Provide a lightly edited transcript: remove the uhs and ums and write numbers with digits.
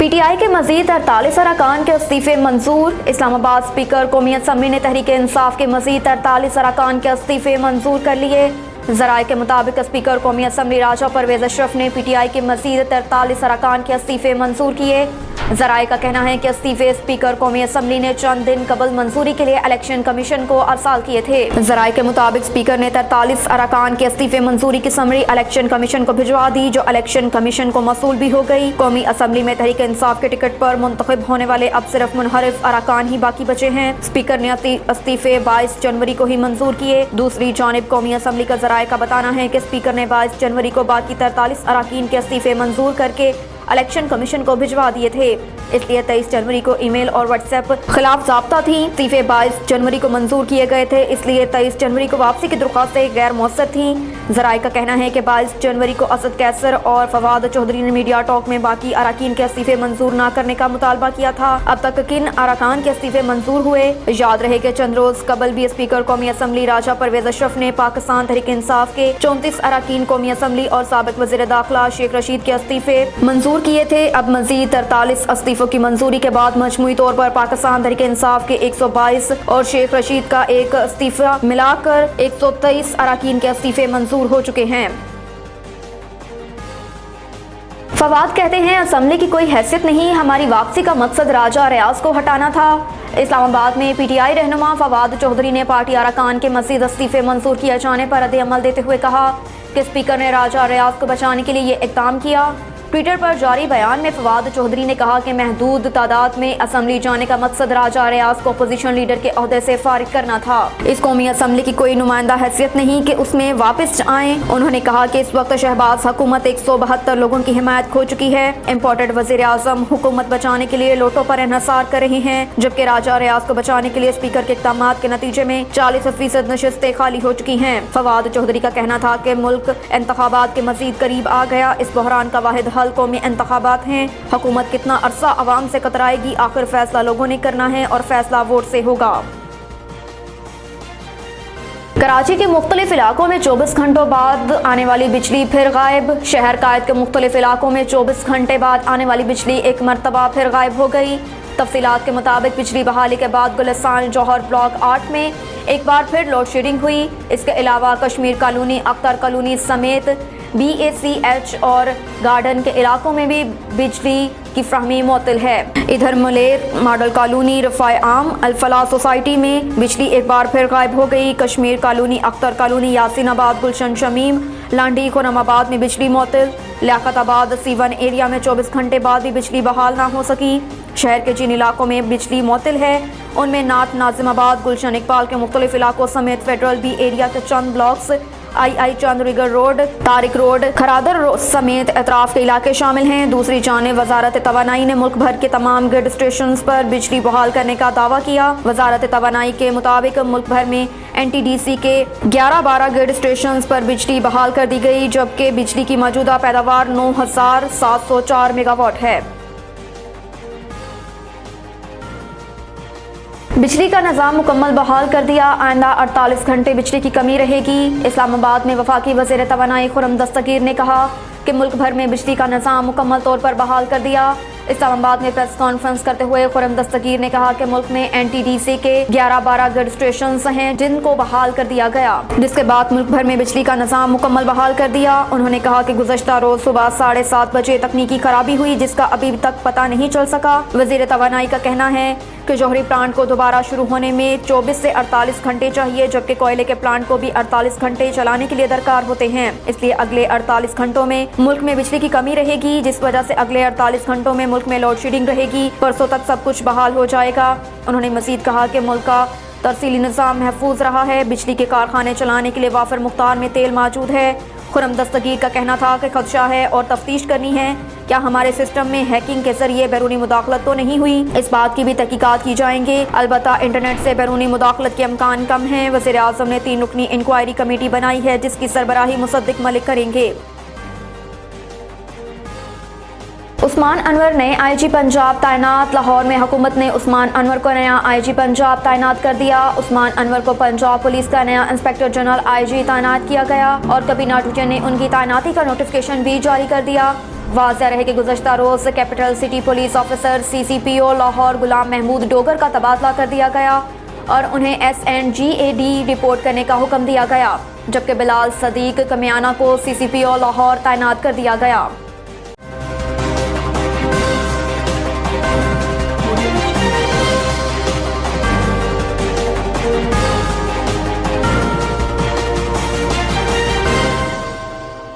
PTI के मजीद 48 अरकान के इस्तीफे मंजूर। इस्लामाबाद स्पीकर कौमी असम्बली ने तहरीक इंसाफ के मजीद 48 अरकान के इस्तीफे मंजूर कर लिए। ज़राए के मुताबिक स्पीकर कौमी असम्बली राजा परवेज अशरफ ने पीटीआई के मजीद 43 अरकान के इस्तीफे मंजूर किए। ज़राए का कहना है कि इस्तीफे स्पीकर कौमी असम्बली ने चंद दिन कबल मंजूरी के लिए इलेक्शन कमीशन को अरसाल किए थे। ज़राए के मुताबिक स्पीकर ने 43 अरकान के इस्तीफे मंजूरी की समरी इलेक्शन कमीशन को भिजवा दी, जो इलेक्शन कमीशन को मसूल भी हो गई। कौमी असम्बली में तहरीक इंसाफ के टिकट पर मुंतखब होने वाले अब सिर्फ मुनहरिफ अरकान ही बाकी बचे हैं। स्पीकर ने इस्तीफे 22 जनवरी को ही मंजूर किए। दूसरी जानिब कौमी असम्बली का ज़राए का बताना है कि स्पीकर ने 22 जनवरी को बाकी 43 अरकान के इस्तीफे मंजूर करके इलेक्शन कमीशन को भिजवा दिए थे, इसलिए 23 जनवरी को ईमेल और व्हाट्सएप खिलाफ ज़ाब्ता थी। इस्तीफे 22 जनवरी को मंजूर किए गए थे, इसलिए 23 जनवरी को वापसी की दरख्वास्तें गैर मौसर थी। ज़राए का कहना है कि 22 जनवरी को असद कैसर और फवाद चौधरी ने मीडिया टॉक में बाकी अरकान के इस्तीफे मंजूर न करने का मुतालबा किया था। अब तक किन अरकान के इस्तीफे मंजूर हुए? याद रहे कि चंद रोज कबल भी स्पीकर कौमी असम्बली राजा परवेज अशरफ ने पाकिस्तान तहरीक इंसाफ के 34 अरकान कौमी असम्बली और साबिक वज़ीर दाखिला शेख रशीद के इस्तीफे मंजूर किए थे। अब मजीद 43 इस्तीफों की मंजूरी के बाद मजमूई तौर पर पाकिस्तान तहरीक इंसाफ के 122 और शेख रशीद का एक इस्तीफा मिलाकर 123 अरकान के इस्तीफे मंजूर हो चुके हैं। फवाद कहते हैं, असम्बली की कोई हैसियत नहीं, हमारी वापसी का मकसद राजा रियाज को हटाना था। इस्लामाबाद में पीटीआई रहनुमा फवाद चौधरी ने पार्टी अरकान के मजीद इस्तीफे मंजूर किए जाने पर रद्द-ए-अमल देते हुए कहा कि स्पीकर ने राजा रियाज को बचाने के लिए ये इक़दाम किया। ट्विटर पर जारी बयान में फवाद चौधरी ने कहा कि महदूद तादाद में असम्बली जाने का मकसद राजा रियाज को अपोजिशन लीडर के ओहदे से फारिग करना था। इस कौमी असम्बली की कोई नुमाइंदा हैसियत नहीं कि उसमें वापस आए। उन्होंने कहा कि इस वक्त शहबाज हुकूमत 172 लोगों की हिमायत खो चुकी है। इम्पोर्टेड वज़ीर आज़म हुकूमत बचाने के लिए लोटों पर इन्हसार कर रहे हैं, जबकि राजा रियाज को बचाने के लिए स्पीकर के इक़दाम के नतीजे में 40% नशिस्तें खाली हो चुकी हैं। फवाद चौधरी का कहना था कि मुल्क इंतखाबात के मजीद करीब आ गया। इस बहरान का वाहिद हल कौमी इंतखाबात हैं। हुकूमत कितना अरसा अवाम से कतराएगी, आखिर फैसला लोगों ने करना है और फैसला वोट से होगा। कराची के मुख्तलिफ इलाकों में 24 घंटों बाद आने वाली बिजली फिर गायब। शहर कायद के मुख्तलिफ इलाकों में 24 घंटे बाद आने वाली बिजली एक मरतबा फिर गायब हो गई। तफसीलात के मुताबिक बिजली बहाली के बाद गुलिस्तान जौहर ब्लॉक 8 में एक बार फिर लोड शेडिंग हुई। इसके अलावा कश्मीर कॉलोनी, अख्तर कॉलोनी समेत BACH और गार्डन के इलाकों में भी बिजली की फ्राहमी मुअत्तल है। इधर मुलेर मॉडल कॉलोनी, रफ़ाए आम, अल-फलाह सोसाइटी में बिजली एक बार फिर गायब हो गई। कश्मीर कॉलोनी, अख्तर कॉलोनी, यासीनाबाद, गुलशन शमीम, लांडी, खुरमाबाद में बिजली मुअत्तल। लियाकताबाद C1 एरिया में 24 घंटे बाद भी बिजली बहाल ना हो सकी। शहर के जिन इलाकों में बिजली मुअत्तल है उनमें नात, नाजिमाबाद, गुलशन इकबाल के मुख्तलिफ इलाकों समेत फेडरल B एरिया के चंद blocks, II Chundrigar road, Tariq road, Kharadar road समेत अतराफ के इलाके शामिल हैं। दूसरी जानिब वजारत तवानाई ने मुल्क भर के तमाम ग्रिड स्टेशन पर बिजली बहाल करने का दावा किया। वजारत तवानाई के मुताबिक मुल्क भर में NTDC के 11-12 ग्रिड स्टेशन पर बिजली बहाल कर दी गई, जबकि बिजली की मौजूदा पैदावार 9704 मेगावाट है। बिजली का निज़ाम मुकम्मल बहाल कर दिया। आइंदा 48 घंटे बिजली की कमी रहेगी। इस्लामाबाद में वफाकी वज़ीर तवानाई खुर्रम दस्तगीर ने कहा कि मुल्क भर में बिजली का निज़ाम मुकम्मल तौर पर बहाल कर दिया। इस्लामाबाद में प्रेस कॉन्फ्रेंस करते हुए खुर्रम दस्तगीर ने कहा कि मुल्क में NTDC के 11-12 ग्रिड स्टेशन हैं जिनको बहाल कर दिया गया, जिसके बाद मुल्क भर में बिजली का निज़ाम मुकम्मल बहाल कर दिया। उन्होंने कहा कि गुज़श्ता रोज सुबह 7:30 बजे तकनीकी खराबी हुई, जिसका अभी तक पता नहीं चल सका। वज़ीर तवानाई का कहना है कि जौहरी प्लांट को दोबारा शुरू होने में 24 से 48 घंटे चाहिए, जबकि कोयले के प्लांट को भी 48 घंटे चलाने के लिए दरकार होते हैं। इसलिए अगले 48 घंटों में मुल्क में बिजली की कमी रहेगी, जिस वजह से अगले 48 घंटों में मुल्क में लोड शेडिंग रहेगी। परसों तक सब कुछ बहाल हो जाएगा। उन्होंने मजीद कहा कि मुल्क का तरसीली निज़ाम महफूज रहा है। बिजली के कारखाने चलाने के लिए वाफर मुख्तार में तेल मौजूद है। खुर्रम दस्तगीर का कहना था कि खदशा है और तफ्तीश करनी है, क्या हमारे सिस्टम में हैकिंग के जरिए बैरूनी मुदाखलत तो नहीं हुई। इस बात की भी तहकीकात की जाएंगे। अलबत्ता इंटरनेट से बैरूनी मुदाखलत के अमकान कम है। वज़ीर आज़म ने 3 रुकनी इंक्वायरी कमेटी बनाई है, जिसकी सरबराही मुसद्दिक मलिक करेंगे। उस्मान अनवर नए IG पंजाब तैनात। लाहौर में हुकूमत ने उस्मान अनवर को नया IG पंजाब तैनात कर दिया। उस्मान अनवर को पंजाब पुलिस का नया इंस्पेक्टर जनरल IG तैनात किया गया और कैबिनेट ने उनकी तैनाती का नोटिफिकेशन भी जारी कर दिया। वाज़ेह रहे कि गुज़श्ता रोज़ capital city police officer CCPO Lahore Ghulam Mahmood Dogar का तबादला कर दिया गया और उन्हें SNGAD रिपोर्ट करने का हुक्म दिया गया, जबकि बिलाल सदीक कमियाना को CCPO लाहौर तैनात कर दिया गया।